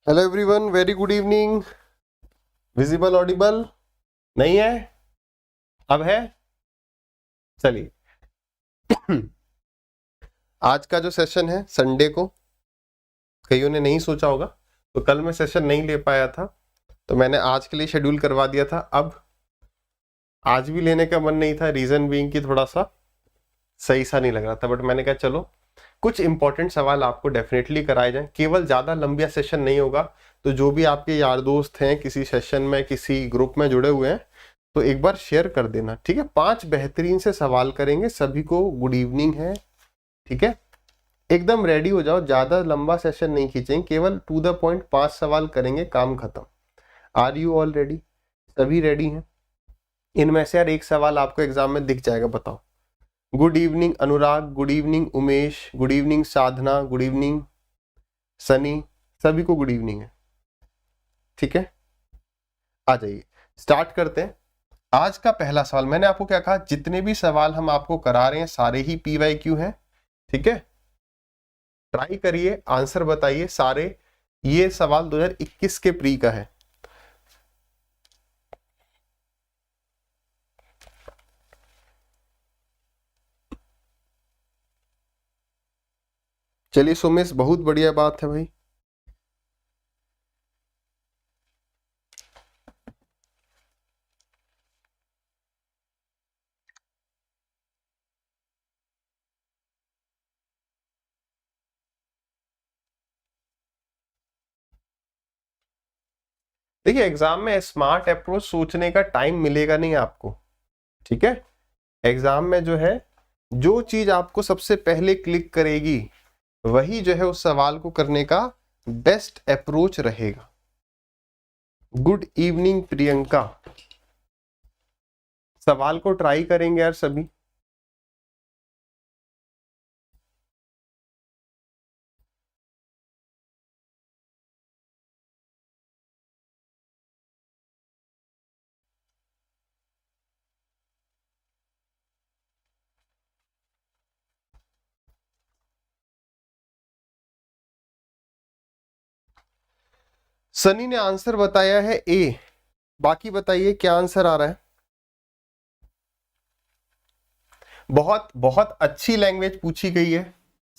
Hello everyone, very good evening. Visible Audible नहीं है? अब है? चलिए। आज का जो सेशन है संडे को, कईयों ने नहीं सोचा होगा, तो कल मैं सेशन नहीं ले पाया था तो मैंने आज के लिए शेड्यूल करवा दिया था। अब आज भी लेने का मन नहीं था, रीजन बीइंग कि थोड़ा सा सही सा नहीं लग रहा था, बट मैंने कहा चलो कुछ इंपॉर्टेंट सवाल आपको डेफिनेटली कराए जाएं। केवल ज़्यादा लंबा सेशन नहीं होगा, तो जो भी आपके यार दोस्त हैं किसी सेशन में किसी ग्रुप में जुड़े हुए हैं तो एक बार शेयर कर देना, ठीक है। 5 बेहतरीन से सवाल करेंगे, सभी को गुड इवनिंग है, ठीक है। एकदम रेडी हो जाओ, ज़्यादा लंबा सेशन नहीं खींचेंगे, केवल टू द पॉइंट 5 सवाल करेंगे, काम खत्म। Are you all ready? सभी रेडी हैं? इनमें से यार एक सवाल आपको एग्जाम में दिख जाएगा, बताओ। Good evening Anurag, good evening Umesh, good evening Sadhana, good evening Sunny, सभी को गुड इवनिंग है, ठीक है। आ जाइए, स्टार्ट करते हैं। आज का पहला सवाल, मैंने आपको क्या कहा, जितने भी सवाल हम आपको करा रहे हैं सारे ही PYQ हैं, ठीक है। ट्राई करिए, आंसर बताइए सारे। ये सवाल 2021 के प्री का है। चलिए सुमेश, बहुत बढ़िया बात है भाई। देखिए, एग्जाम में स्मार्ट अप्रोच सोचने का टाइम मिलेगा नहीं आपको, ठीक है। एग्जाम में जो है, जो चीज आपको सबसे पहले क्लिक करेगी वही जो है उस सवाल को करने का बेस्ट अप्रोच रहेगा। गुड इवनिंग प्रियंका, सवाल को ट्राई करेंगे यार सभी। सनी ने आंसर बताया है ए, बाकी बताइए क्या आंसर आ रहा है। बहुत बहुत अच्छी लैंग्वेज पूछी गई है।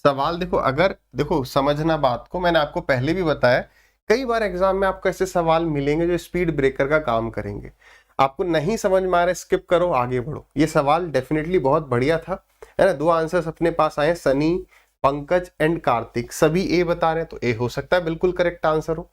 सवाल देखो, अगर देखो समझना बात को, मैंने आपको पहले भी बताया, कई बार एग्जाम में आपको ऐसे सवाल मिलेंगे जो स्पीड ब्रेकर का काम करेंगे। आपको नहीं समझ में आ रहा है, स्किप करो, आगे बढ़ो। ये सवाल डेफिनेटली बहुत बढ़िया था, है ना। 2 आंसर्स अपने पास आए, सनी, पंकज एंड कार्तिक, सभी ए बता रहे हैं, तो ए हो सकता है बिल्कुल करेक्ट आंसर हो।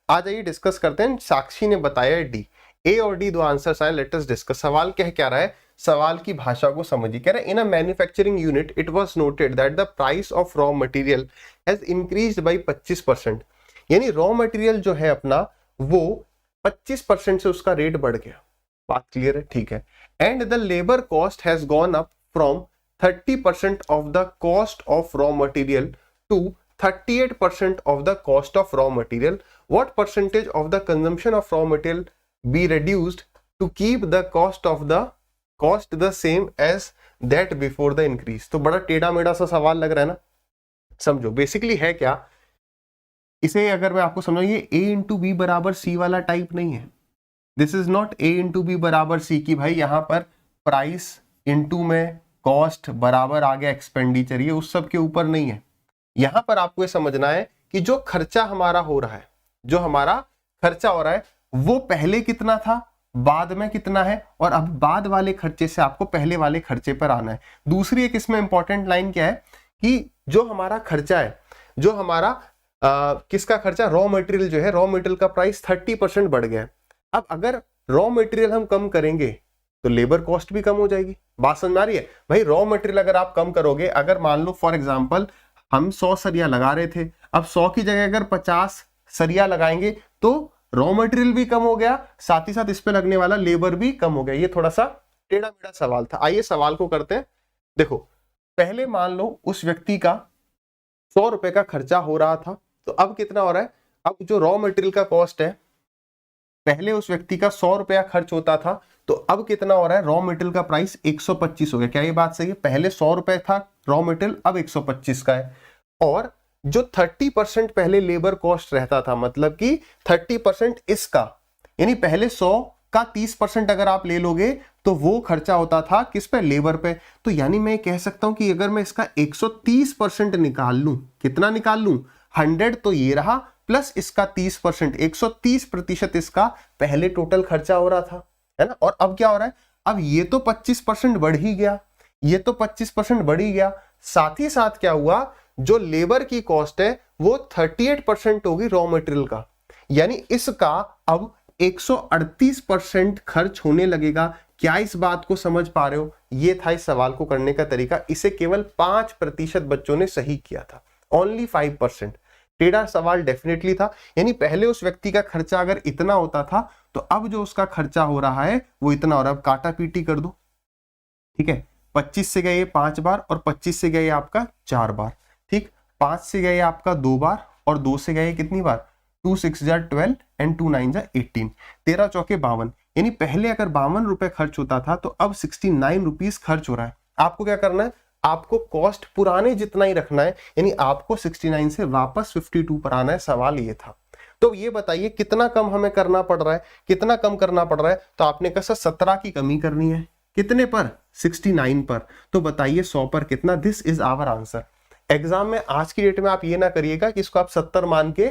आ जाइए डिस्कस करते हैं। साक्षी ने बताया डी, ए और डी 2 आंसर्स आए, लेट अस डिस्कस। सवाल क्या रहा है, सवाल की भाषा को समझिए। कह रहे हैं, in a manufacturing unit it was noted that the price of raw material has increased by 25%। यानी रॉ मटेरियल जो है अपना, वो 25% से उसका रेट बढ़ गया। बात क्लियर है? ठीक है। And the labour cost has gone up from 30% of the cost of raw material to 38% of the cost of raw material. What percentage of the consumption of raw material be reduced to keep the cost the same as that before the increase? तो बड़ा टेढ़ा मेढ़ा सा सवाल लग रहा है ना। समझो बेसिकली है क्या, इसे अगर मैं आपको समझाऊं, ये A इंटू बी बराबर सी वाला टाइप नहीं है। This is not A into B बराबर सी की भाई यहाँ पर प्राइस इंटू में कॉस्ट बराबर आ गया एक्सपेंडिचर, ये उस सब के ऊपर नहीं है। यहां पर आपको ये समझना है कि जो खर्चा हमारा हो रहा है, जो हमारा खर्चा हो रहा है, वो पहले कितना था, बाद में कितना है, और अब बाद वाले खर्चे से आपको पहले वाले खर्चे पर आना है। दूसरी एक इसमें इंपॉर्टेंट लाइन क्या है कि जो हमारा खर्चा है, जो हमारा किसका खर्चा, रॉ मटेरियल जो है, रॉ मटेरियल का प्राइस 30% बढ़ गया है। अब अगर रॉ मटेरियल हम कम करेंगे तो लेबर कॉस्ट भी कम हो जाएगी। बात समझ में आ रही है भाई? रॉ मटेरियल अगर आप कम करोगे, अगर मान लो फॉर एग्जांपल हम 100 सरिया लगा रहे थे, अब 100 की जगह अगर 50 सरिया लगाएंगे तो रॉ मटेरियल भी कम हो गया, साथ ही साथ इस पे लगने वाला लेबर भी कम हो गया। ये थोड़ा सा टेढ़ा मेढ़ा सवाल था। आइए सवाल को करते हैं। देखो, पहले मान लो उस व्यक्ति का 100 रुपए का खर्चा हो रहा था, तो अब कितना हो रहा है, अब जो रॉ मटेरियल का कॉस्ट है, पहले उस व्यक्ति का 100 रुपया खर्च होता था, तो अब कितना हो रहा है, रॉ मटेरियल का प्राइस 125 हो गया। क्या ये बात सही है? पहले 100 रुपए था रॉ मटेरियल, अब 125 का है। और जो 30% पहले लेबर कॉस्ट रहता था, मतलब कि 30% इसका, यानी पहले 100 का 30% अगर आप ले लोगे तो वो खर्चा होता था किस पे, लेबर पे। तो यानी मैं कह सकता हूं कि अगर मैं इसका 130% निकाल लूं, कितना निकाल लूं, 100 तो ये रहा प्लस इसका 30%, 130% इसका पहले टोटल खर्चा हो रहा था, है ना। और अब क्या हो रहा है, अब ये तो 25% बढ़ ही गया, ये तो 25% बढ़ ही गया, साथ ही साथ क्या हुआ, जो लेबर की कॉस्ट है वो 38% होगी रॉ मटेरियल का, यानी इसका अब 138% खर्च होने लगेगा। क्या इस बात को समझ पा रहे हो? ये था इस सवाल को करने का तरीका। इसे केवल 5% बच्चों ने सही किया था, ओनली 5%। टेढ़ा सवाल डेफिनेटली था, यानी पहले उस व्यक्ति का खर्चा अगर इतना होता था तो अब जो उसका खर्चा हो रहा है वो इतना हो रहा है। अब काटा पीटी कर दो, ठीक है, 25 से गए 5 बार और 25 से गए आपका 4 बार, ठीक, 5 से गए आपका 2 बार और 2 से गए कितनी बार, 2 6 जा 12 एंड 2 9 जा 18, 13 चौके 52, यानी पहले अगर 52 रुपए खर्च होता था तो अब 69 रुपीज खर्च हो रहा है। आपको क्या करना है, आपको कॉस्ट पुराने जितना ही रखना है, यानी आपको 69 से वापस 52 पर आना है। सवाल ये था। तो ये बताइए कितना कम हमें करना पड़ रहा है, कितना कम करना पड़ रहा है, तो आपने कहा 17 की कमी करनी है, कितने पर, 69 पर। तो बताइए 100 पर कितना, this is our answer. Exam में आज की डेट में आप ये ना करिएगा कि इसको आप 70 मान के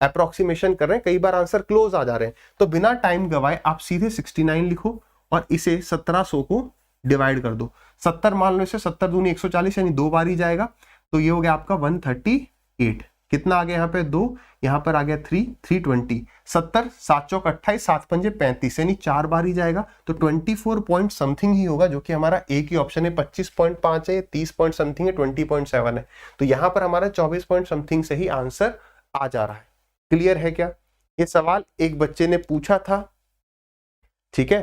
अप्रोक्सीमेशन कर रहे हैं, कई बार आंसर क्लोज आ जा रहे हैं। तो बिना टाइम गवाए आप सीधे 69 लिखो और इसे 1700 को डिवाइड कर दो। 70 मान लो, इसे 70 दूनी 140, यानी 2 बार ही जाएगा। तो ये हो गया आपका 138। कितना आ गया यहाँ पे 2, यहाँ पर आ गया 3, 320, 70 7 चौक 28, 7 पंजे 35, यानी 4 बार ही जाएगा। तो 24 पॉइंट समथिंग ही होगा, जो कि हमारा एक ही ऑप्शन है। 25.5 है, 30 पॉइंट समथिंग है, 20.7 है। तो यहाँ पर हमारा 24 पॉइंट समथिंग से ही आंसर आ जा रहा है। क्लियर है क्या? ये सवाल एक बच्चे ने पूछा था, ठीक है,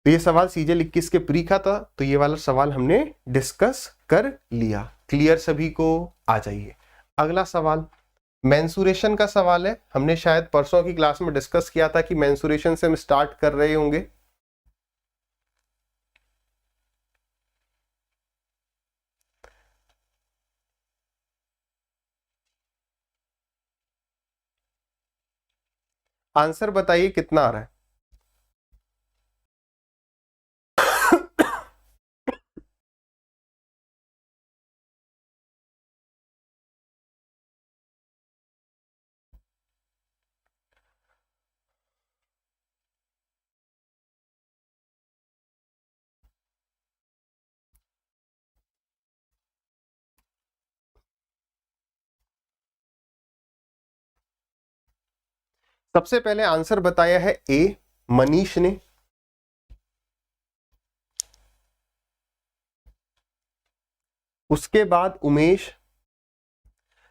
तो ये सवाल सीजे 21 के प्री का था, तो ये वाला सवाल हमने डिस्कस कर लिया। क्लियर सभी को? आ जाइए अगला सवाल, मेंसुरेशन का सवाल है। हमने शायद परसों की क्लास में डिस्कस किया था कि मेंसुरेशन से हम स्टार्ट कर रहे होंगे। आंसर बताइए कितना आ रहा है। सबसे पहले आंसर बताया है ए, मनीष ने। उसके बाद उमेश।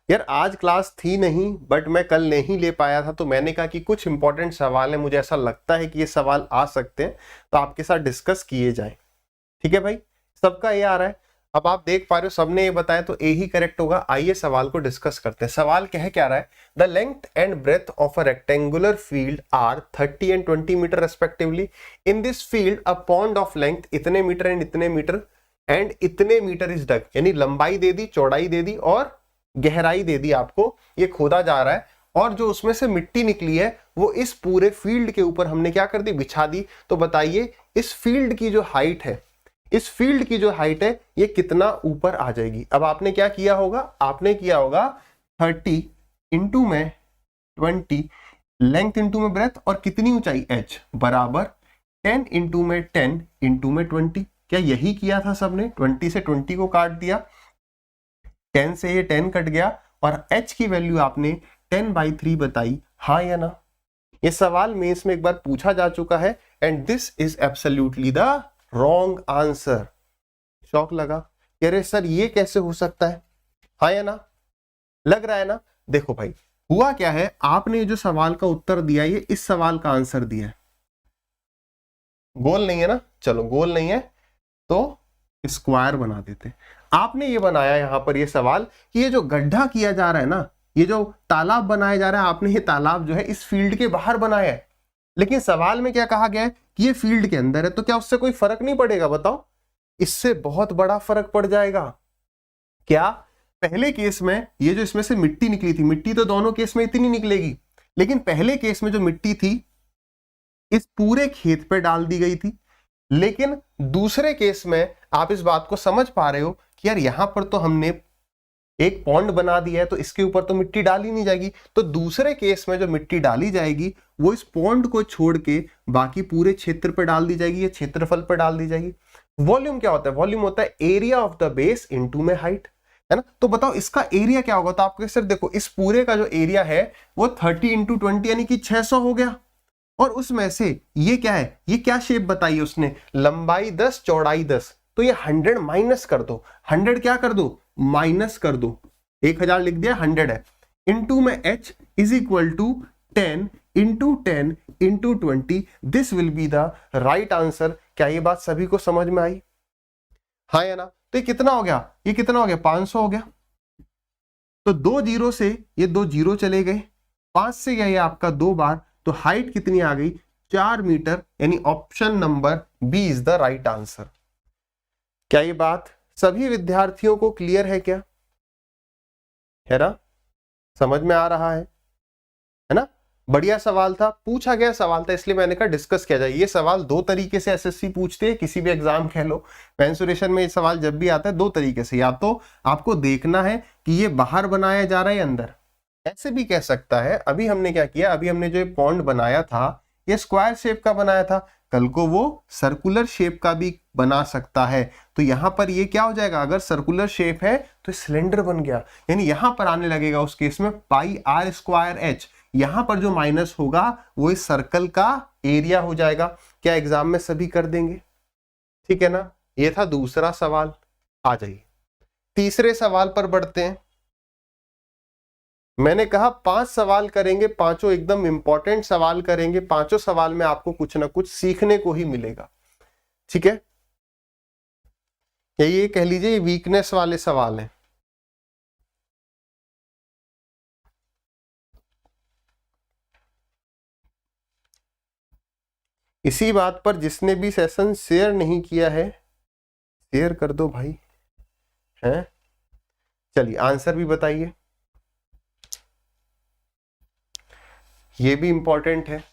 यार आज क्लास थी नहीं, बट मैं कल नहीं ले पाया था, तो मैंने कहा कि कुछ इंपॉर्टेंट सवाल है, मुझे ऐसा लगता है कि ये सवाल आ सकते हैं, तो आपके साथ डिस्कस किए जाए। ठीक है भाई, सबका ये आ रहा है। अब आप देख पा रहे हो सबने ये बताया, तो ए ही करेक्ट होगा। आइए सवाल को डिस्कस करते हैं। सवाल क्या रहा है, the length and breadth of a rectangular field are 30 and 20 metre respectively. In this field a pond of length इतने मीटर एंड इतने मीटर एंड इतने मीटर इज डग, यानी लंबाई दे दी, चौड़ाई दे दी और गहराई दे दी आपको। ये खोदा जा रहा है और जो उसमें से मिट्टी निकली है वो इस पूरे फील्ड के ऊपर हमने क्या कर दी, बिछा दी। तो बताइए इस फील्ड की जो हाइट है, इस फील्ड की जो हाइट है ये कितना ऊपर आ जाएगी। अब आपने क्या किया होगा, आपने किया होगा 30 इंटू में 20, लेंथ इंटू में ब्रेथ, और कितनी ऊंचाई h बराबर 10 इंटू में 10 इंटू में 20। क्या यही किया था सबने? 20 से 20 को काट दिया, 10 से ये 10 कट गया और h की वैल्यू आपने 10/3 बताई, हाँ या ना? ये सवाल में इसमें एक बार पूछा जा चुका है and this is absolutely the wrong answer. Shock लगा, अरे सर ये कैसे हो सकता है, हाँ या ना? लग रहा है ना? देखो भाई हुआ क्या है, आपने जो सवाल का उत्तर दिया ये इस सवाल का आंसर दिया है। गोल नहीं है ना, चलो गोल नहीं है तो स्क्वायर बना देते। आपने ये बनाया यहां पर ये सवाल कि ये जो गड्ढा किया जा रहा है ना, ये जो तालाब बनाया जा रहा है, आपने ये तालाब जो है इस फील्ड के बाहर बनाया है। लेकिन सवाल में क्या कहा गया है कि ये फील्ड के अंदर है, तो क्या उससे कोई फर्क नहीं पड़ेगा? बताओ, इससे बहुत बड़ा फर्क पड़ जाएगा। क्या पहले केस में ये जो इसमें से मिट्टी निकली थी, मिट्टी तो दोनों केस में इतनी निकलेगी, लेकिन पहले केस में जो मिट्टी थी इस पूरे खेत पे डाल दी गई थी। लेकिन दूसरे केस में आप इस बात को समझ पा रहे हो कि यार यहां पर तो हमने एक पॉन्ड बना दिया है, तो इसके ऊपर तो मिट्टी डाली नहीं जाएगी। तो दूसरे केस में जो मिट्टी डाली जाएगी वो इस पॉन्ड को छोड़ के बाकी पूरे क्षेत्र पर डाल दी जाएगी या क्षेत्रफल पर डाल दी जाएगी। वॉल्यूम क्या होता है? वॉल्यूम होता है area of the base into में हाइट, है ना। तो बताओ इसका एरिया क्या होगा? तो आपके सिर्फ देखो इस पूरे का जो एरिया है वो 30 इंटू 20 यानी कि 600 हो गया। और उसमें से ये क्या है? ये क्या शेप बताई उसने? लंबाई 10 चौड़ाई 10, तो ये 100 माइनस कर दो। 100 क्या कर दो? माइनस कर दो। 1000 लिख दिया, 100 है। इनटू में h is equal to 10 into 10 into 20, this will be the right answer. क्या ये बात सभी को समझ में आई? हाँ या ना? तो ये कितना हो गया? ये कितना हो गया? 500 हो गया। तो 2 जीरो से ये 2 जीरो चले गए, 5 से गया ये आपका 2 बार, तो हाइट कितनी आ गई? 4 मीटर, यानी option number B is the right answer. क्या ये बात सभी विद्यार्थियों को क्लियर है? क्या है ना? समझ में आ रहा है ना? बढ़िया सवाल था, पूछा गया सवाल था, इसलिए मैंने कहा डिस्कस किया जाए। ये सवाल दो तरीके से एसएससी पूछते हैं, किसी भी एग्जाम कह लो, मेंसुरेशन में ये सवाल जब भी आता है दो तरीके से, या तो आपको देखना है कि ये बाहर बनाया जा रहा है अंदर, ऐसे भी कह सकता है। अभी हमने क्या किया? अभी हमने जो पॉन्ड बनाया था ये स्क्वायर शेप का बनाया था, कल को वो सर्कुलर शेप का भी बना सकता है। तो यहां पर ये क्या हो जाएगा? अगर सर्कुलर शेप है तो सिलेंडर बन गया, यानी यहां पर आने लगेगा उस केस में पाई आर स्क्वायर एच। यहां पर जो माइनस होगा वो इस सर्कल का एरिया हो जाएगा। क्या एग्जाम में सभी कर देंगे? ठीक है ना? ये था दूसरा सवाल। आ जाइए तीसरे सवाल पर बढ़ते हैं। मैंने कहा 5 सवाल करेंगे, पांचों एकदम इंपॉर्टेंट सवाल करेंगे। पांचों सवाल में आपको कुछ ना कुछ सीखने को ही मिलेगा, ठीक है? ये कह लीजिए वीकनेस वाले सवाल हैं। इसी बात पर जिसने भी सेशन शेयर नहीं किया है शेयर कर दो भाई, हैं? चलिए आंसर भी बताइए, ये भी इंपॉर्टेंट है।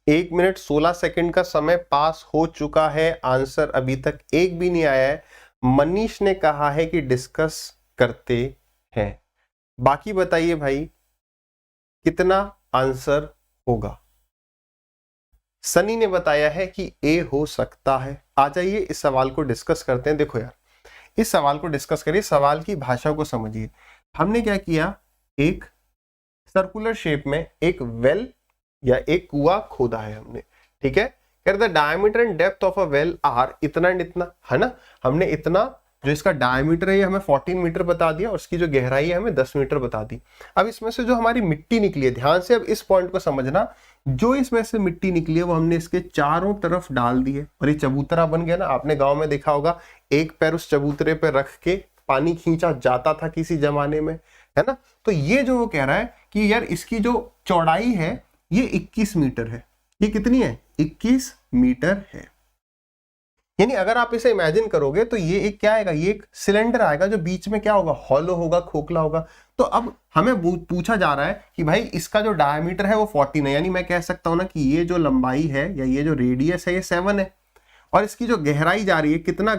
एक मिनट 16 सेकंड का समय पास हो चुका है, आंसर अभी तक एक भी नहीं आया है। मनीष ने कहा है कि डिस्कस करते हैं। बाकी बताइए भाई कितना आंसर होगा? सनी ने बताया है कि ए हो सकता है। आ जाइए इस सवाल को डिस्कस करते हैं। देखो यार इस सवाल को डिस्कस करिए, सवाल की भाषा को समझिए। हमने क्या किया? एक सर्कुलर शेप में एक वेल या एक कुआं खोदा है हमने, ठीक है? कह रहा था diameter and depth of a well are इतना एंड इतना, है ना। हमने इतना जो इसका डायमीटर है ये हमें 14 मीटर बता दिया और इसकी जो गहराई है हमें 10 मीटर बता दी। अब इसमें से जो हमारी मिट्टी निकली है, ध्यान से अब इस पॉइंट को समझना, जो इसमें से मिट्टी निकली है वो हमने इसके चारों तरफ डाल दी है और ये चबूतरा बन गया ना। आपने गांव में देखा होगा एक पैर उस चबूतरे पे रख के पानी खींचा जाता था किसी जमाने में, है ना। तो ये जो वो कह रहा है कि यार इसकी जो चौड़ाई है ये 21 मीटर है। ये कितनी है? 21 मीटर है। यानी अगर आप इसे इमेजिन करोगे तो ये एक क्या आएगा? ये एक सिलेंडर आएगा जो बीच में क्या होगा? हॉलो होगा, खोखला होगा। तो अब हमें पूछा जा रहा है कि भाई इसका जो डायमीटर है वो 14 है, यानी मैं कह सकता हूं ना कि ये जो लंबाई है या ये जो रेडियस है ये 7 है, और इसकी जो गहराई जा रही है, कितना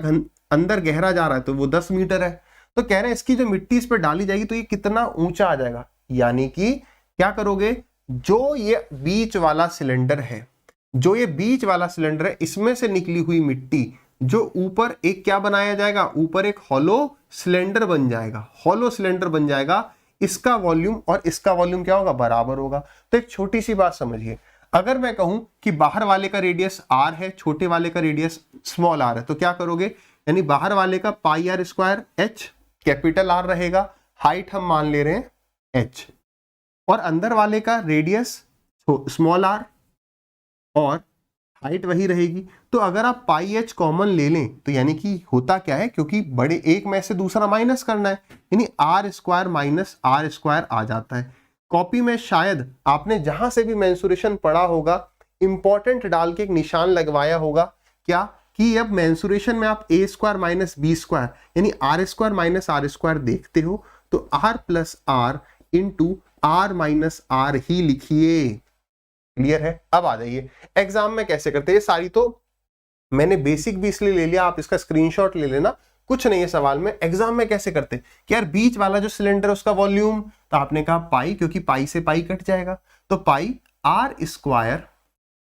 अंदर गहरा जा रहा है, तो वो 10 मीटर है। तो कह रहे हैं इसकी जो मिट्टी इस पर डाली जाएगी तो ये कितना ऊंचा आ जाएगा। यानी कि क्या करोगे? जो ये बीच वाला सिलेंडर है, जो ये बीच वाला सिलेंडर है, इसमें से निकली हुई मिट्टी जो ऊपर एक क्या बनाया जाएगा? ऊपर एक हॉलो सिलेंडर बन जाएगा। हॉलो सिलेंडर बन जाएगा, इसका वॉल्यूम और इसका वॉल्यूम क्या होगा, बराबर होगा। तो एक छोटी सी बात समझिए, अगर मैं कहूं कि बाहर वाले का रेडियस r है, छोटे वाले का रेडियस स्मॉल r है, तो क्या करोगे, यानी बाहर वाले का pi r square h, capital R रहेगा, हाइट हम मान ले रहे हैं h, और अंदर वाले का रेडियस स्मॉल r और हाइट वही रहेगी। तो अगर आप पाई h कॉमन ले लें तो यानी कि होता क्या है, क्योंकि बड़े एक में से दूसरा माइनस करना है, यानी r square minus r square आ जाता है। कॉपी में शायद आपने जहां से भी मेंसुरेशन पढ़ा होगा, इंपॉर्टेंट डाल के एक निशान लगवाया होगा, क्या कि अब मेंसुरेशन में आप a square minus b square यानी r square minus r square देखते हो, तो r plus r into r minus r ही लिखिए। क्लियर है? अब आ जाइए एग्जाम में कैसे करते हैं। ये सारी तो मैंने बेसिक भी इसलिए ले लिया, आप इसका स्क्रीनशॉट ले लेना, कुछ नहीं है सवाल में। एग्जाम में कैसे करते हैं कि यार बीच वाला जो सिलेंडर है उसका वॉल्यूम, तो आपने कहा पाई, क्योंकि पाई से पाई कट जाएगा, तो पाई आर स्क्वायर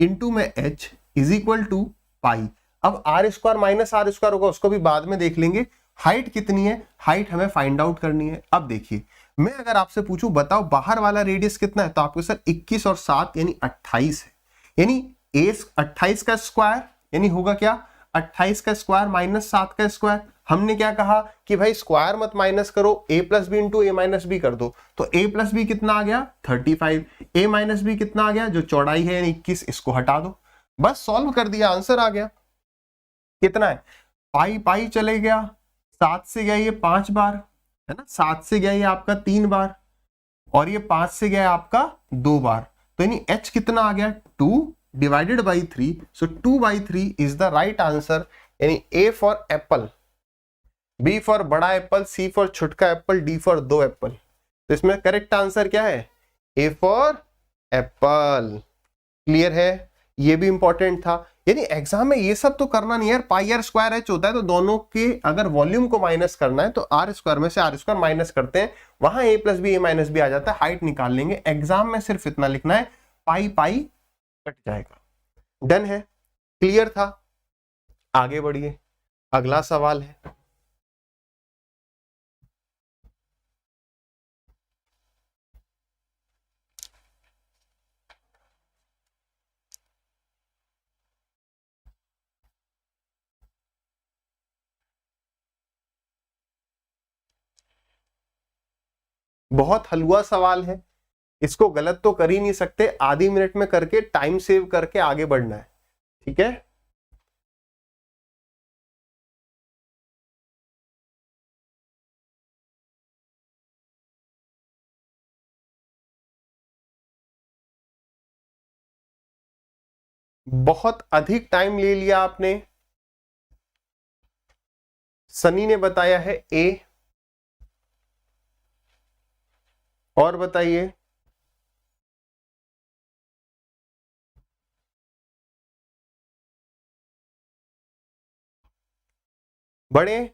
इंटू में H is equal to pi. अब r square minus r square होगा, उसको भी बाद में देख लेंगे। हाइट कितनी है, हाइट हमें फाइंड आउट करनी है। अब देखिए, मैं अगर आपसे पूछूं बताओ बाहर वाला रेडियस कितना है, तो आपके सर 21 और 7 यानी 28 है, यानी ए 28 का स्क्वायर यानी होगा क्या, 28 का स्क्वायर माइनस 7 का स्क्वायर। हमने क्या कहा कि भाई स्क्वायर मत माइनस करो, ए प्लस बी इंटू ए माइनस बी कर दो, तो ए प्लस बी कितना आ गया 35, ए माइनस बी कितना आ गया, जो चौड़ाई है यानी 21, इसको हटा दो, बस सॉल्व कर दिया, आंसर आ गया। कितना है, पाई पाई चले गया, 7 से गया ये 5 बार है ना, 7 से गया ये आपका 3 बार, और ये 5 से गया आपका 2 बार, तो यानी h कितना आ गया 2 divided by 3, so 2/3 is the right answer. यानी A for apple, B for बड़ा एप्पल, C फॉर छुटका एप्पल, D फॉर 2 एप्पल। तो इसमें करेक्ट आंसर क्या है, A फॉर एप्पल। क्लियर है? ये भी इंपॉर्टेंट था। यानी एग्जाम में ये सब तो करना नहीं यार, पाई आर स्क्वायर एच होता है, तो दोनों के अगर वॉल्यूम को माइनस करना है तो आर स्क्वायर में से आर स्क्वायर माइनस करते हैं, वहां ए प्लस बी ए माइनस बी आ जाता है, हाइट निकाल लेंगे। एग्जाम में सिर्फ इतना लिखना है, पाई पाई कट जाएगा। डन है? क्लियर था? आगे बढ़िए, अगला सवाल है। बहुत हलवा सवाल है, इसको गलत तो कर ही नहीं सकते, आधी मिनट में करके टाइम सेव करके आगे बढ़ना है, ठीक है? बहुत अधिक टाइम ले लिया आपने। सनी ने बताया है ए, और बताइए। बड़े,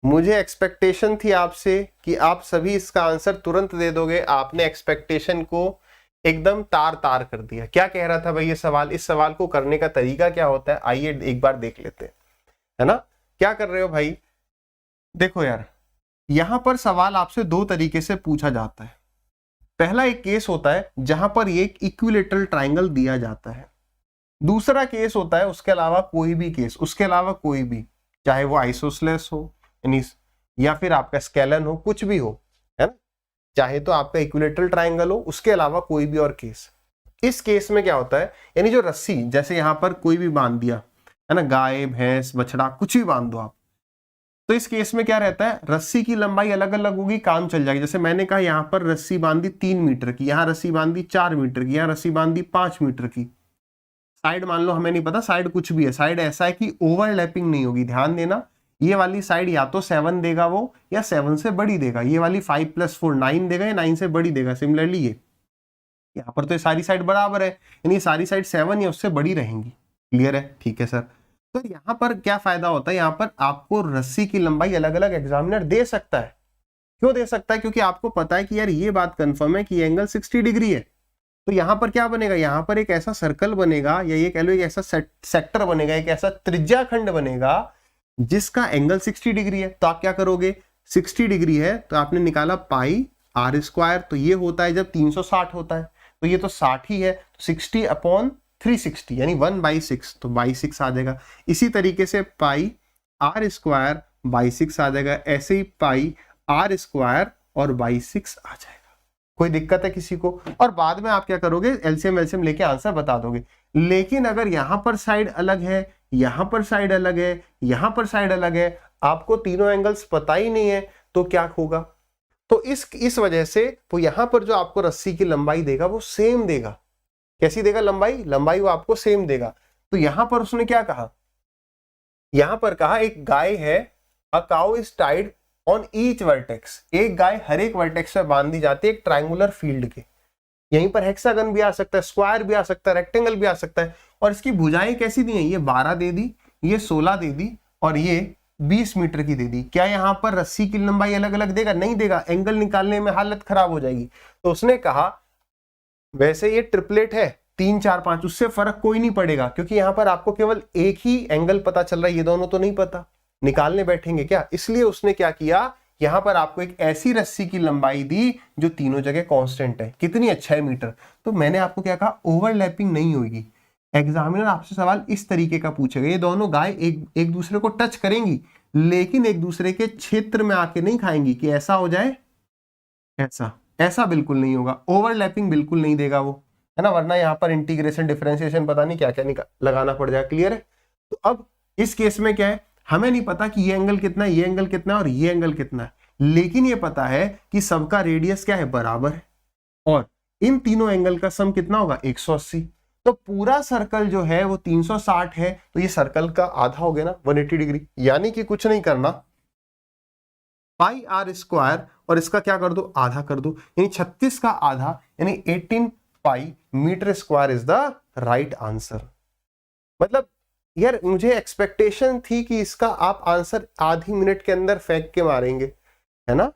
मुझे एक्सपेक्टेशन थी आपसे कि आप सभी इसका आंसर तुरंत दे दोगे, आपने एक्सपेक्टेशन को एकदम तार तार कर दिया। क्या कह रहा था भाई ये सवाल, इस सवाल को करने का तरीका क्या होता है, आइए एक बार देख लेते हैं, है ना? क्या कर रहे हो भाई, देखो यार, यहां पर सवाल आपसे दो तरीके से पूछा जाता है। पहला एक केस होता है जहां पर ये एक इक्विलेटरल ट्राइंगल दिया जाता है, दूसरा केस होता है उसके अलावा कोई भी केस, उसके अलावा कोई भी, चाहे वो आइसोसेलेस हो यानी या फिर आपका स्केलन हो, कुछ भी हो, है ना, चाहे तो आपका इक्विलेटरल ट्राइंगल हो, उसके अलावा कोई भी और केस। इस केस में क्या होता है, यानी जो रस्सी, जैसे यहां पर कोई भी बांध दिया है ना, गाय भैंस बछड़ा कुछ भी बांध दो आप, तो इस केस में क्या रहता है, रस्सी की लंबाई अलग अलग होगी, काम चल जाएगी। जैसे मैंने कहा यहां पर रस्सी बांधी 3 मीटर की, यहां रस्सी बांधी 4 मीटर की, यहां रस्सी बांधी 5 मीटर की। साइड मान लो हमें नहीं पता साइड कुछ भी है, साइड ऐसा है कि ओवरलैपिंग नहीं होगी, ध्यान देना। ये वाली साइड या तो 7 देगा वो, या 7 से बड़ी देगा, ये वाली 5 + 4 9 देगा, या 9 से बड़ी देगा। सिमिलरली ये यहाँ पर तो ये सारी साइड बराबर है, यानी सारी साइड 7 या उससे बड़ी रहेंगी। क्लियर है? ठीक है सर। तो यहाँ पर क्या फायदा होता है, यहाँ पर आपको रस्सी की लंबाई अलग अलग एग्जामिनर दे सकता है। क्यों दे सकता है? क्योंकि आपको पता है कि यार ये बात कंफर्म है कि एंगल 60 डिग्री है, तो यहाँ पर क्या बनेगा, यहाँ पर एक ऐसा सर्कल बनेगा, या ये कह लो एक ऐसा सेक्टर बनेगा, एक ऐसा त्रिज्या खंड बनेगा जिसका एंगल 60 डिग्री है। तो आप क्या करोगे, 60 डिग्री है तो आपने निकाला पाई आर स्क्वायर, तो ये होता है जब 360 होता है, तो ये तो 60 ही है, तो 60/360 यानी 1/6, तो बाई 6 आ जाएगा। इसी तरीके से पाई आर स्क्वायर बाई 6 आ जाएगा, ऐसे ही पाई आर स्क्वायर और बाई 6 आ जाएगा। कोई दिक्कत है किसी को? और बाद में आप क्या करोगे, एलसीएम एलसीएम लेके आंसर बता दोगे। लेकिन अगर यहां पर साइड अलग है, यहां पर साइड अलग है, यहां पर साइड अलग है, आपको तीनों एंगल्स पता ही नहीं है, तो क्या होगा? तो इस वजह से वो यहां पर जो आपको रस्सी की लंबाई देगा वो सेम देगा। कैसी देगा लंबाई वो आपको सेम देगा। तो यहां पर उसने क्या कहा, यहां पर कहा एक गाय है, a cow is tied on each vertex, एक गाय हर एक वर्टेक्स पे बांधी जाती है एक ट्रायंगुलर फील्ड के। यहीं पर हेक्सागन भी आ सकता है, स्क्वायर भी आ सकता है, रेक्टेंगल भी आ सकता है। और इसकी भुजाएं कैसी दी है, ये 12 दे दी, ये 16 दे दी और ये 20 मीटर की दे दी। क्या यहाँ पर रस्सी की लंबाई अलग अलग देगा? नहीं देगा, एंगल निकालने में हालत खराब हो जाएगी। तो उसने कहा वैसे ये ट्रिपलेट है 3 4 5, उससे फर्क कोई नहीं पड़ेगा, क्योंकि यहाँ पर आपको केवल एक ही एंगल पता चल रहा है, ये दोनों तो नहीं पता, निकालने बैठेंगे क्या? इसलिए उसने क्या किया, यहां पर आपको एक ऐसी रस्सी की लंबाई दी जो तीनों जगह कांस्टेंट है। कितनी अच्छा है मीटर। तो मैंने आपको क्या कहा, ओवरलैपिंग नहीं होगी। एग्जामिनर आपसे सवाल इस तरीके का पूछेगा, ये दोनों गाय एक दूसरे को टच करेंगी, लेकिन एक दूसरे के क्षेत्र में आके नहीं खाएंगी कि ऐसा हो जाए ऐसा बिल्कुल नहीं होगा। ओवरलैपिंग बिल्कुल नहीं देगा वो, है ना, वरना यहाँ पर इंटीग्रेशन डिफरेंशिएशन पता नहीं क्या क्या लगाना पड़ जाए। क्लियर है? तो अब इस केस में क्या है, हमें नहीं पता कि ये एंगल कितना है, ये एंगल कितना है और ये एंगल कितना है, लेकिन ये पता है कि सबका रेडियस क्या है, बराबर है, और इन तीनों एंगल का सम कितना होगा, 180। तो पूरा सर्कल जो है वो 360 है, तो ये सर्कल का आधा हो गया ना, 180 डिग्री। यानी कि कुछ नहीं करना, पाई आर स्क्वायर और इसका क्या कर दो, आधा कर दो, यानी 36 का आधा यानी 18 pi metre square is the right answer. मतलब यार मुझे एक्सपेक्टेशन थी कि इसका आप आंसर आधी मिनट के अंदर फेंक के मारेंगे, है ना,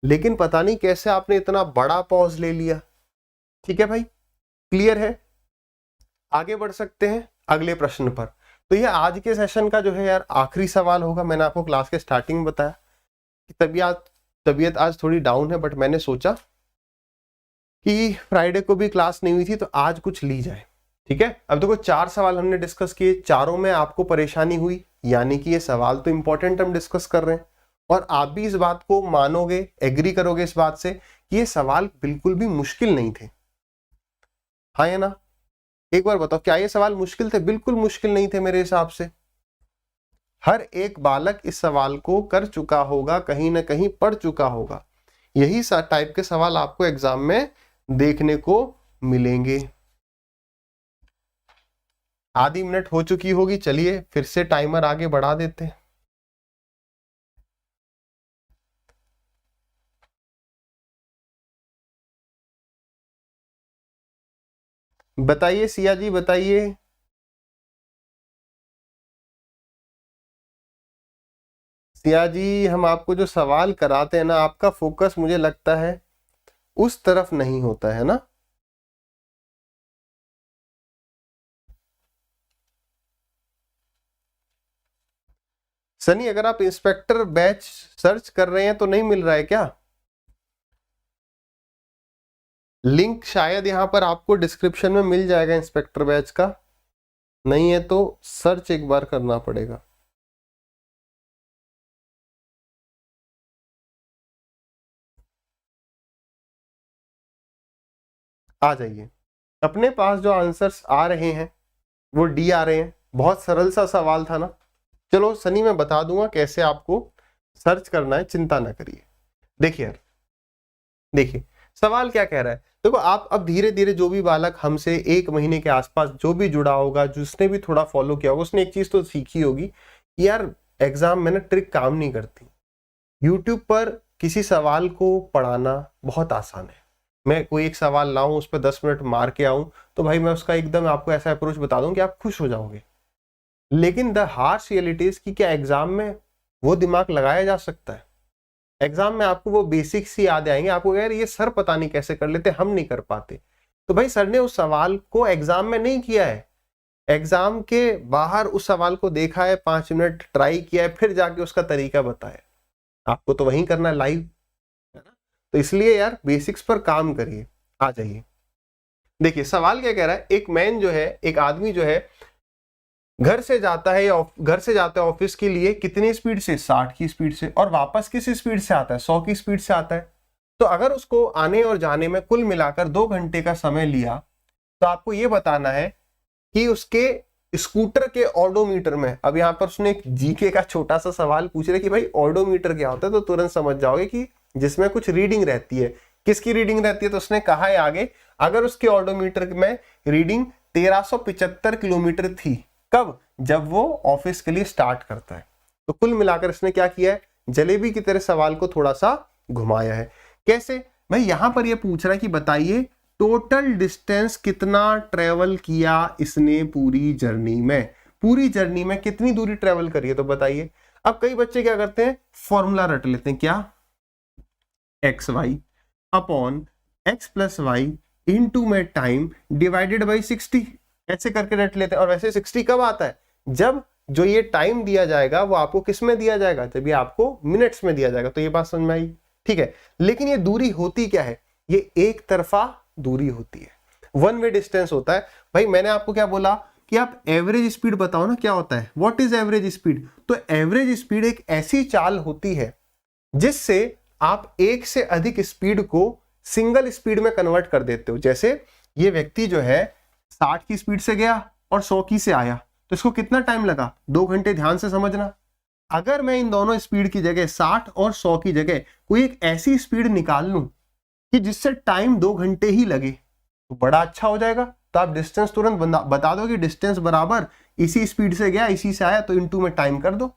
लेकिन पता नहीं कैसे आपने इतना बड़ा पॉज ले लिया। ठीक है भाई, क्लियर है? आगे बढ़ सकते हैं अगले प्रश्न पर। तो ये आज के सेशन का जो है यार आखिरी सवाल होगा। मैंने आपको क्लास के स्टार्टिंग में बताया कि तबीयत आज थोड़ी डाउन है, बट मैंने सोचा कि फ्राइडे को भी क्लास नहीं हुई थी तो आज कुछ ली जाए। ठीक है, अब देखो 4 सवाल हमने डिस्कस किए, चारों में आपको परेशानी हुई, यानी कि ये सवाल तो इंपॉर्टेंट हम डिस्कस कर रहे हैं, और आप भी इस बात को मानोगे, एग्री करोगे इस बात से कि ये सवाल बिल्कुल भी मुश्किल नहीं थे। हाँ या ना? एक बार बताओ, क्या ये सवाल मुश्किल थे? बिल्कुल मुश्किल नहीं थे मेरे हिसाब से। हर एक बालक इस सवाल को कर चुका होगा, कहीं ना कहीं पढ़ चुका होगा। यही टाइप के सवाल आपको एग्जाम में देखने को मिलेंगे। आधी मिनट हो चुकी होगी, चलिए फिर से टाइमर आगे बढ़ा देते हैं। बताइए सिया जी, बताइए। सिया जी, हम आपको जो सवाल कराते हैं ना, आपका फोकस मुझे लगता है उस तरफ नहीं होता है ना। सनी, अगर आप इंस्पेक्टर बैच सर्च कर रहे हैं तो नहीं मिल रहा है क्या? लिंक शायद यहां पर आपको डिस्क्रिप्शन में मिल जाएगा इंस्पेक्टर बैच का, नहीं है तो सर्च एक बार करना पड़ेगा। आ जाइए, अपने पास जो आंसर्स आ रहे हैं वो डी आ रहे हैं। बहुत सरल सा सवाल था ना। चलो सनी, मैं बता दूंगा कैसे आपको सर्च करना है, चिंता ना करिए। देखिए यार, देखिए सवाल क्या कह रहा है। देखो आप अब धीरे धीरे, जो भी बालक हमसे 1 महीने के आसपास जो भी जुड़ा होगा, जिसने भी थोड़ा फॉलो किया होगा, उसने एक चीज तो सीखी होगी कि यार एग्जाम में ना ट्रिक काम नहीं करती। यूट्यूब पर किसी सवाल को पढ़ाना बहुत आसान है। मैं कोई एक सवाल लाऊं, उस पर 10 मिनट मार के आऊं, तो भाई मैं उसका एकदम आपको ऐसा अप्रोच बता दूं कि आप खुश हो जाओगे। लेकिन द हार्श रियलिटी इज कि क्या एग्जाम में वो दिमाग लगाया जा सकता है? एग्जाम में आपको वो बेसिक्स ही याद आएंगे, आपको यार ये सर पता नहीं कैसे कर लेते, हम नहीं कर पाते। तो भाई सर ने उस सवाल को एग्जाम में नहीं किया है, एग्जाम के बाहर उस सवाल को देखा है, 5 मिनट ट्राई किया है, फिर जाके उसका तरीका बताया। आपको तो वही करना है, लाइव, है ना। तो इसलिए यार बेसिक्स पर काम करिए। आ जाइए, देखिए सवाल क्या कह रहा है। एक मैन जो है, एक आदमी जो है घर से जाता है ऑफिस के लिए कितनी स्पीड से, 60 की स्पीड से, और वापस किस स्पीड से आता है, 100 की स्पीड से आता है। तो अगर उसको आने और जाने में कुल मिलाकर 2 घंटे का समय लिया, तो आपको यह बताना है कि उसके स्कूटर के ऑडोमीटर में, अब यहाँ पर उसने एक जीके का छोटा सा सवाल पूछ रहे कि भाई ऑडोमीटर क्या होता है, तो तुरंत समझ जाओगे कि जिसमें कुछ रीडिंग रहती है। किसकी रीडिंग रहती है, तो उसने कहा है आगे, अगर उसके ऑडोमीटर में रीडिंग 1375 किलोमीटर थी, कब, जब वो ऑफिस के लिए स्टार्ट करता है। तो कुल मिलाकर इसने क्या किया है, जलेबी की तरह सवाल को थोड़ा सा घुमाया है। कैसे भाई, यहां पर ये पूछ रहा है कि बताइए टोटल डिस्टेंस कितना ट्रेवल किया इसने पूरी जर्नी में कितनी दूरी ट्रेवल करी है, तो बताइए। अब कई बच्चे क्या करते हैं, फॉर्मूला रट लेते हैं, क्या, X Y upon X plus Y into में टाइम डिवाइडेड बाई 60, ऐसे करके रट लेते हैं। और वैसे 60 कब आता है, जब जो ये टाइम दिया जाएगा वो आपको किस में दिया जाएगा, जब ये आपको मिनट्स में दिया जाएगा। तो ये बात समझ में आई, ठीक है। लेकिन ये दूरी होती क्या है, ये एक तरफा दूरी होती है, वन वे डिस्टेंस होता है। भाई मैंने आपको क्या बोला कि आप एवरेज स्पीड बताओ ना, क्या होता है, व्हाट इज एवरेज स्पीड। तो एवरेज स्पीड एक ऐसी चाल होती है जिससे आप एक से अधिक स्पीड को सिंगल स्पीड में कन्वर्ट कर देते हो। जैसे ये व्यक्ति जो है 60 की स्पीड से गया और 100 की से आया, तो इसको कितना टाइम लगा, 2 घंटे। ध्यान से समझना, अगर मैं इन दोनों स्पीड की जगह 60 और 100 की जगह कोई एक ऐसी स्पीड निकाल लूं कि जिससे टाइम 2 घंटे ही लगे, तो बड़ा अच्छा हो जाएगा। तो आप डिस्टेंस तुरंत बता दो कि डिस्टेंस बराबर इसी स्पीड से गया, इसी से आया, तो इनटू में टाइम कर दो,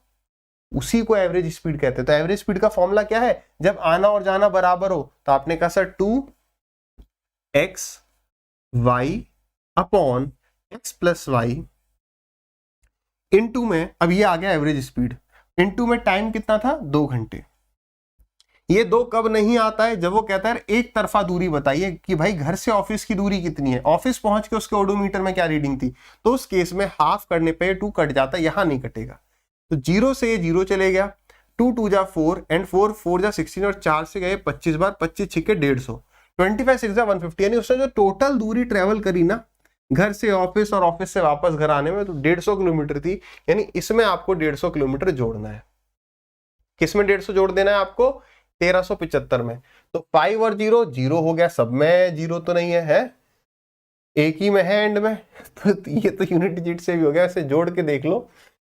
उसी को एवरेज स्पीड कहते हैं। तो एवरेज स्पीड का फॉर्मूला क्या है, जब आना और जाना बराबर हो, तो आपने कहा sir 2x y upon X plus Y into में, अब ये आ गया एवरेज स्पीड, इंटू में टाइम कितना था, 2 घंटे। ये 2 कब नहीं आता है, जब वो कहता है एक तरफा दूरी बताइए कि भाई घर से ऑफिस की दूरी कितनी है, ऑफिस पहुंच के उसके ओडोमीटर में क्या रीडिंग थी। तो उस केस में हाफ करने पे 2 कट जाता है, यहां नहीं कटेगा। तो 0 से ये 0 चले गया, 2 2 जा 4 एंड 4 4 जा 16 और 4 से गए 25 बार, 25 छिके 150, 25 6 जा 150। यानी उसने जो टोटल दूरी ट्रेवल करी ना घर से ऑफिस और ऑफिस से वापस घर आने में, तो 150 किलोमीटर थी। यानी इसमें आपको 150 किलोमीटर जोड़ना है। किसमें 150 जोड़ देना है आपको, 1375 में। तो 5 और 0 0 हो गया, सब में 0 तो नहीं है, एक ही में है एंड में। तो ये तो यूनिट डिजिट से भी हो गया, ऐसे जोड़ के देख लो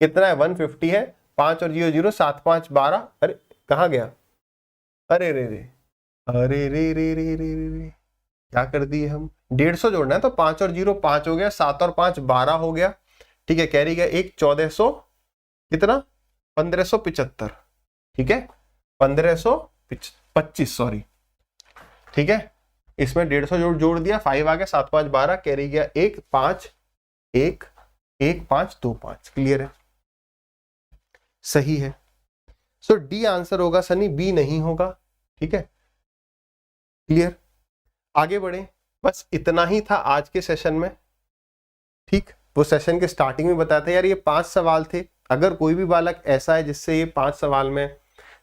कितना है, 150 है, 5 और 0 0, 7 5 12। अरे कहाँ गया, अरे रे रे, अरे रे रे रे रे रे, क्या कर दिए हम, 150 जोड़ना है। तो 5 और 0 5 हो गया, 7 और 5 12 हो गया, ठीक है। कैरी गया एक, 1400 कितना, 1575, ठीक है, 1525 सॉरी, ठीक है। इसमें 150 जोड़ दिया, 5 आ गया, 7 5 12, कैरी गया 1 5 1 1 5 2 5, क्लियर है, सही है। सो डी आंसर होगा सनी, बी नहीं होगा, ठीक है, क्लियर। आगे बढ़े, बस इतना ही था आज के सेशन में, ठीक। वो सेशन के स्टार्टिंग में बताया था यार ये 5 सवाल थे। अगर कोई भी बालक ऐसा है जिससे ये 5 सवाल में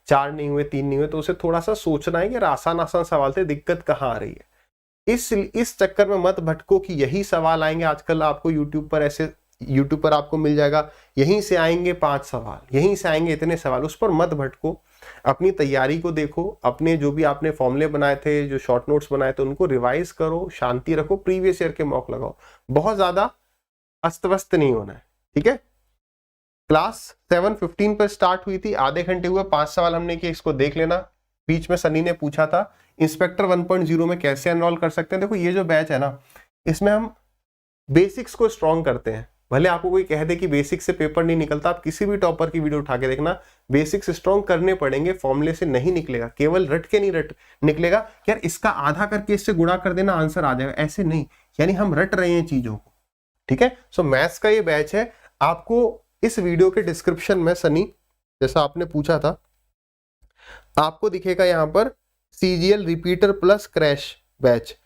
4 नहीं हुए, 3 नहीं हुए, तो उसे थोड़ा सा सोचना है कि यार आसान आसान सवाल थे, दिक्कत कहाँ आ रही है। इस चक्कर में मत भटको कि यही सवाल आएंगे। आजकल आपको यूट्यूब पर आपको मिल जाएगा, यहीं से आएंगे 5 सवाल, यहीं से आएंगे इतने सवाल, उस पर मत भटको। अपनी तैयारी को देखो, अपने जो भी आपने फॉर्मूले बनाए थे, जो शॉर्ट नोट्स बनाए थे, उनको रिवाइज करो, शांति रखो, प्रीवियस ईयर के मॉक लगाओ, बहुत ज्यादा अस्त व्यस्त नहीं होना है, ठीक है। क्लास 7:15 पर स्टार्ट हुई थी, आधे घंटे हुए, 5 सवाल हमने किए, इसको देख लेना। बीच में सनी ने पूछा था इंस्पेक्टर 1.0 में कैसे एनरोल कर सकते हैं। देखो ये जो बैच है ना, इसमें हम बेसिक्स को स्ट्रॉन्ग करते हैं। भले आपको कोई कह दे कि बेसिक्स से पेपर नहीं निकलता, आप किसी भी टॉपर की वीडियो उठा के देखना, बेसिक्स स्ट्रॉन्ग करने पड़ेंगे, फॉर्मूले से नहीं निकलेगा। केवल रट के नहीं निकलेगा यार इसका आधा करके इससे गुणा कर देना आंसर आ जाएगा, ऐसे नहीं। यानी हम रट रहे हैं चीजों को, ठीक है। सो मैथ्स का ये बैच है। आपको इस वीडियो के डिस्क्रिप्शन में सनी, जैसा आपने पूछा था, आपको दिखेगा यहाँ पर CGL repeater plus crash batch.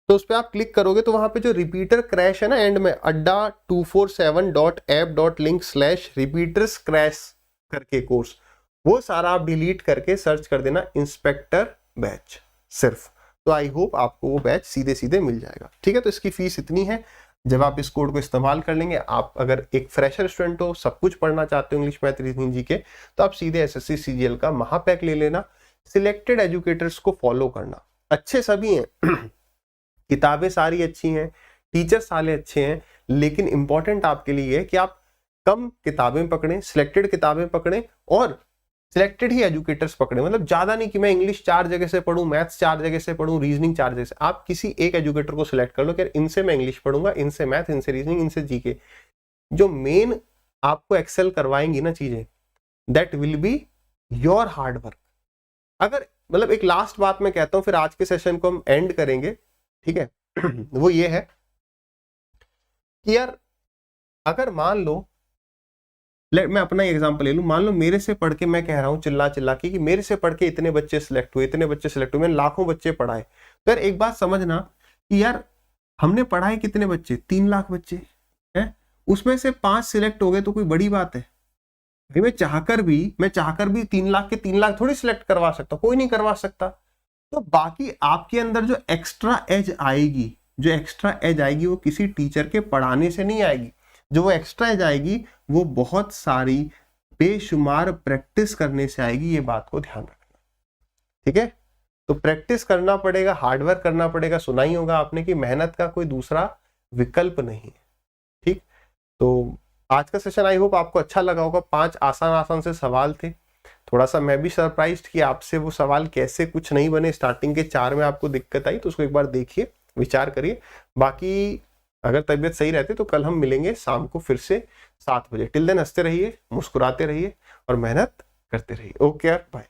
तो उस पर आप क्लिक करोगे तो वहां पे जो रिपीटर क्रैश है ना, एंड में adda247.app.link/repeaters क्रैश करके कोर्स, वो सारा आप डिलीट करके सर्च कर देना इंस्पेक्टर बैच, सिर्फ। तो आई होप आपको वो बैच सीधे सीधे मिल जाएगा, ठीक है। तो इसकी फीस इतनी है। जब आप इस कोड को इस्तेमाल कर लेंगे, आप अगर एक फ्रेशर स्टूडेंट हो, सब कुछ पढ़ना चाहते हो इंग्लिश मैथ रीजनिंग जीके, तो आप सीधे एसएससी सीजीएल का महापैक ले लेना। सिलेक्टेड एजुकेटर्स को फॉलो करना, अच्छे सभी हैं किताबें सारी अच्छी हैं, टीचर सारे अच्छे हैं, लेकिन इंपॉर्टेंट आपके लिए है कि आप कम किताबें पकड़ें, सिलेक्टेड किताबें पकड़ें और सिलेक्टेड ही एजुकेटर्स पकड़े। मतलब ज्यादा नहीं कि मैं इंग्लिश 4 जगह से पढ़ूं, मैथ्स 4 जगह से पढ़ूं, रीजनिंग 4 जगह से। आप किसी एक एजुकेटर को सिलेक्ट कर लो कि इनसे मैं इंग्लिश पढ़ूंगा, इनसे मैथ, इनसे रीजनिंग, इनसे जीके। जो मेन आपको एक्सेल करवाएंगी ना चीजें, that will be your hard work. अगर मतलब एक लास्ट बात मैं कहता हूं, फिर आज के सेशन को हम एंड करेंगे, ठीक है। वो ये है कि यार अगर मान लो, मैं अपना एग्जांपल ले लूं, मान लो मेरे से पढ़ के मैं कह रहा हूं चिल्ला चिल्ला के कि मेरे से पढ़ के इतने बच्चे सिलेक्ट हुए, इतने बच्चे सिलेक्ट हुए, मैंने लाखों बच्चे पढ़ाए। तो यार एक बात समझना कि यार हमने पढ़ाए कितने बच्चे, 3 लाख बच्चे हैं, उसमें से 5 सिलेक्ट हो गए तो कोई बड़ी बात है? मैं चाहकर भी 3 लाख के 3 लाख थोड़ी सिलेक्ट करवा सकता, कोई नहीं करवा सकता। तो बाकी आपके अंदर जो एक्स्ट्रा एज आएगी वो किसी टीचर के पढ़ाने से नहीं आएगी। जो वो एक्स्ट्रा एज आएगी वो बहुत सारी बेशुमार प्रैक्टिस करने से आएगी। ये बात को ध्यान रखना, ठीक है। तो प्रैक्टिस करना पड़ेगा, हार्डवर्क करना पड़ेगा। सुना ही होगा आपने कि मेहनत का कोई दूसरा विकल्प नहीं है, ठीक। तो आज का सेशन आई होप आपको अच्छा लगा होगा। 5 आसान से सवाल थे। थोड़ा सा मैं भी सरप्राइज्ड कि आपसे वो सवाल कैसे कुछ नहीं बने। स्टार्टिंग के 4 में आपको दिक्कत आई, तो उसको एक बार देखिए, विचार करिए। बाकी अगर तबीयत सही रहती तो कल हम मिलेंगे शाम को फिर से 7 बजे। टिल देन हंसते रहिए, मुस्कुराते रहिए और मेहनत करते रहिए। ओके यार, बाय।